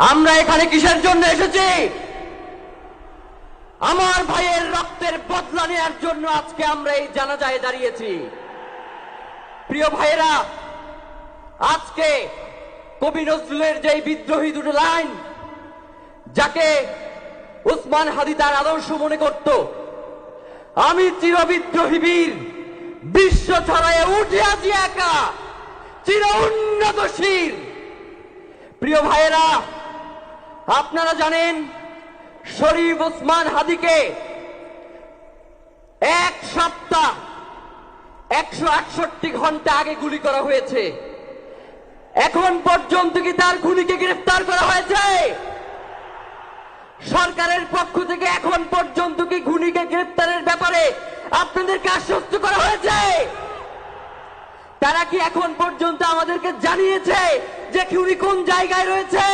আমরা এখানে কিসের জন্য এসেছি? আমার ভাইয়ের রক্তের বদলা নেওয়ার জন্য আজকে আমরা এই জানাজায় দাঁড়িয়েছি। প্রিয় ভাইয়েরা, আজকে কবি নজরুলের যে বিদ্রোহী দুটো লাইন, যাকে ওসমান হাদি তার আদর্শ মনে করত, আমি চিরবিদ্রোহী বীর, বিশ্ব ছড়ায় উঠে আছি একা, চির উন্নত শির। প্রিয় ভাইয়েরা, আপনারা জানেন শরীফ ওসমান হাদিকে এক সপ্তাহ 168 ঘন্টা আগে গুলি করা হয়েছে। এখন পর্যন্ত কি তার খুনিকে গ্রেফতার করা হয়েছে? সরকারের পক্ষ থেকে এখন পর্যন্ত কি খুনিকে গ্রেফতারের ব্যাপারে আপনাদেরকে আশ্বস্ত করা হয়েছে? তারা কি এখন পর্যন্ত আমাদেরকে জানিয়েছে যে খুনি কোন জায়গায় রয়েছে?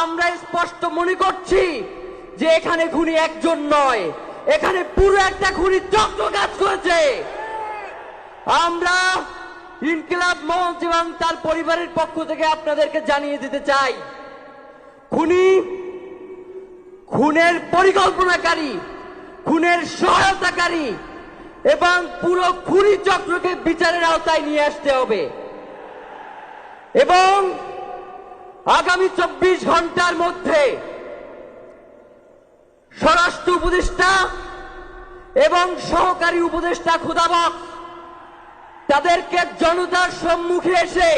আমরা স্পষ্ট মনে করছি যে এখানে খুনি একজন নয়, এখানে পুরো একটা খুনি চক্র কাজ করেছে। আমরা ইনকিলাব মঞ্চ এবং তার পরিবারের পক্ষ থেকে আপনাদেরকে জানিয়ে দিতে চাই, খুনের পরিকল্পনাকারী, খুনের সহায়তাকারী এবং পুরো খুনি চক্রকে বিচারের আওতায় নিয়ে আসতে হবে এবং আগামী 24 ঘন্টার মধ্যে স্বরাষ্ট্র উপদেষ্টা এবং সহকারী উপদেষ্টা খুদাবক্স তাদেরকে জনতার সম্মুখে এসে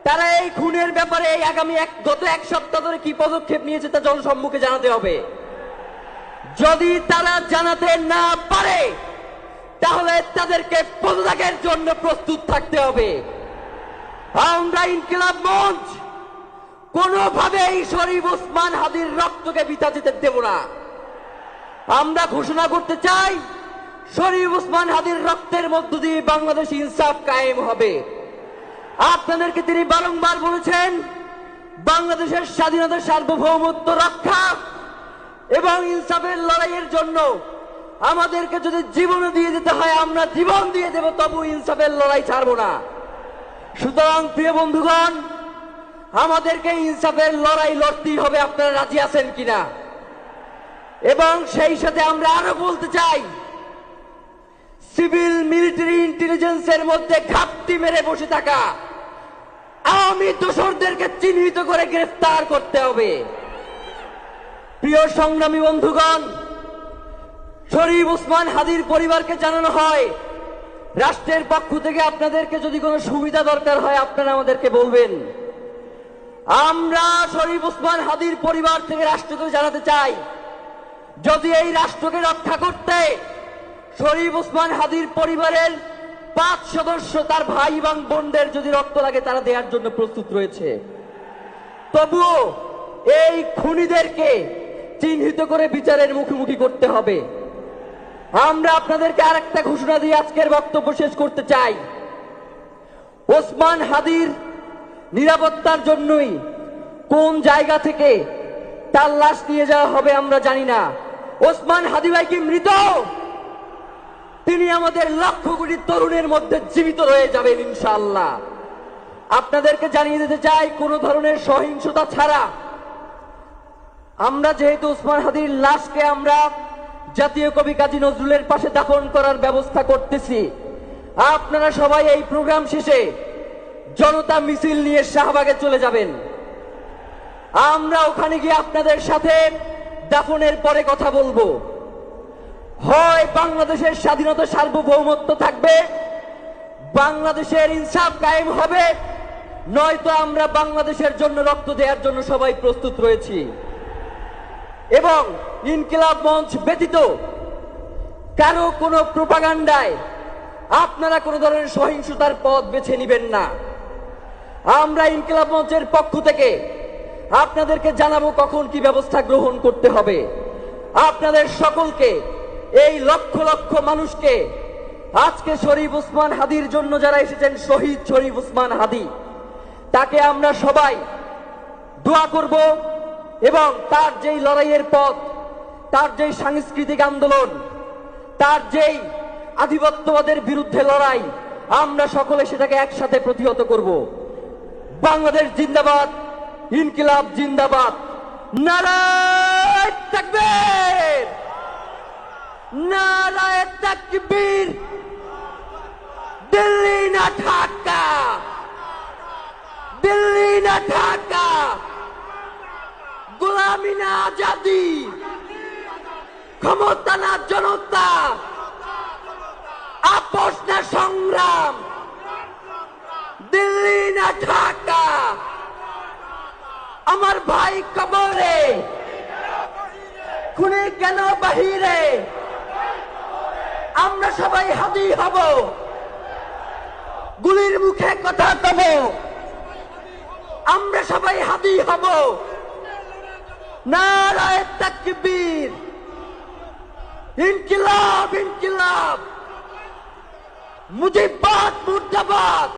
তারা এই খুনের ব্যাপারে গত এক সপ্তাহ ধরে কি পদক্ষেপ নিয়েছে তা জনসম্মুখে জানাতে হবে। যদি তারা জানাতে না পারে তাহলে তাদেরকে পদত্যাগের জন্য প্রস্তুত থাকতে হবে। আমরা ইনকিলাব মঞ্চ কোনোভাবেই শরীফ ওসমান হাদির রক্তকে বৃথা যেতে দেব না। আমরা ঘোষণা করতে চাই, শরীফ ওসমান হাদির রক্তের মধ্য দিয়ে বাংলাদেশ ইনসাফ কায়েম হবে। আপনাদেরকে তিনি বারংবার বলেছেন, বাংলাদেশের স্বাধীনতা সার্বভৌমত্ব রক্ষা এবং ইনসাফের লড়াইয়ের জন্য আমাদেরকে যদি জীবন দিয়ে দিতে হয় আমরা জীবন দিয়ে দেব, তবু ইনসাফের লড়াই ছাড়ব না। সুতরাং প্রিয় বন্ধুগণ, আমাদেরকে ইনসাফের লড়াই লড়তেই হবে। আপনারা রাজি আছেন কিনা? এবং সেই সাথে আমরা আরো বলতে চাই, সিভিল মিলিটারি ইন্টেলিজেন্সের মধ্যে ঘাপটি মেরে বসে থাকা আওয়ামী দোসরদেরকে চিহ্নিত করে গ্রেফতার করতে হবে। প্রিয় সংগ্রামী বন্ধুগণ, শরীফ ওসমান হাদির পরিবারকে জানানো হয়, রাষ্ট্রের পক্ষ থেকে আপনাদেরকে যদি কোনো সুবিধা দরকার হয় আপনারা আমাদেরকে বলবেন। আমরা শরীফ ওসমান হাদির পরিবার থেকে রাষ্ট্রকে জানাতে চাই, যদি এই রাষ্ট্রকে রক্ষা করতে শরীফ ওসমান হাদির পরিবারের 5 সদস্য, তার ভাই এবং বোনদের যদি রক্ত লাগে তারা দেওয়ার জন্য প্রস্তুত রয়েছে, তবুও এই খুনিদেরকে চিহ্নিত করে বিচারের মুখোমুখি করতে হবে। আমরা আপনাদেরকে আরেকটা ঘোষণা দিয়ে আজকের বক্তব্য শেষ করতে চাই, ওসমান হাদির নিরাপত্তার জন্যই কোন জায়গা থেকে তার লাশ নিয়ে যাওয়া হবে আমরা জানি না। ওসমান হাদি ভাই কি মৃত? তিনি আমাদের লক্ষ কোটি তরুণের মধ্যে জীবিত রয়ে যাবেন ইনশাআল্লাহ। আপনাদেরকে জানিয়ে দিতে চাই, কোন ধরনের সহিংসতা ছাড়া আমরা যেহেতু ওসমান হাদির লাশকে আমরা জাতীয় কবি কাজী নজরুলের পাশে দাফন করার ব্যবস্থা করতেছি, আপনারা সবাই এই প্রোগ্রাম শেষে জনতা মিছিল নিয়ে শাহবাগে চলে যাবেন। আমরা ওখানে গিয়ে আপনাদের সাথে দাফনের পরে কথা বলবো। হয় বাংলাদেশের স্বাধীনতা সার্বভৌমত্ব থাকবে, বাংলাদেশের ইনসাফ কায়েম হবে, নয়তো আমরা বাংলাদেশের জন্য রক্ত দেওয়ার জন্য সবাই প্রস্তুত রয়েছি। এবং ইনকিলাব মঞ্চ ব্যতীত কারো কোনো প্রোপাগান্ডায় আপনারা কোনো ধরনের সহিংসতার পথ বেছে নেবেন না। আমরা ইনকিলাব মঞ্চের পক্ষ থেকে আপনাদেরকে জানাবো কখন কি ব্যবস্থা গ্রহণ করতে হবে। আপনাদের সকলকে, এই লক্ষ লক্ষ মানুষকে, আজকে শরীফ ওসমান হাদির জন্য যারা এসেছেন, শহীদ শরীফ ওসমান হাদি, তাকে আমরা সবাই দোয়া করব এবং তার যেই লড়াইয়ের পথ, তার যেই সাংস্কৃতিক আন্দোলন, তার যেই আধিপত্যবাদের বিরুদ্ধে লড়াই, আমরা সকলে সেটাকে একসাথে প্রতিহত করব। বাংলাদেশ জিন্দাবাদ, ইনকিলাব জিন্দাবাদ, নারায়ে তাকবীর, নারায়ে তাকবীর। দিল্লি না ঢাকা, দিল্লি না ঢাকা, গোলামি না আজাদি, ক্ষমতা না জনতা, আপোষ না সংগ্রাম, দিল্লি না ঢাকা। আমার ভাই কবরে, খুনে কেন বাহিরে, আমরা সবাই হাদি হব, গুলির মুখে কথা কব, আমরা সবাই হাদি হব। নারায়ে তাকবীর, ইনকিলাব ইনকিলাব, মুজিববাদ মুর্দাবাদ।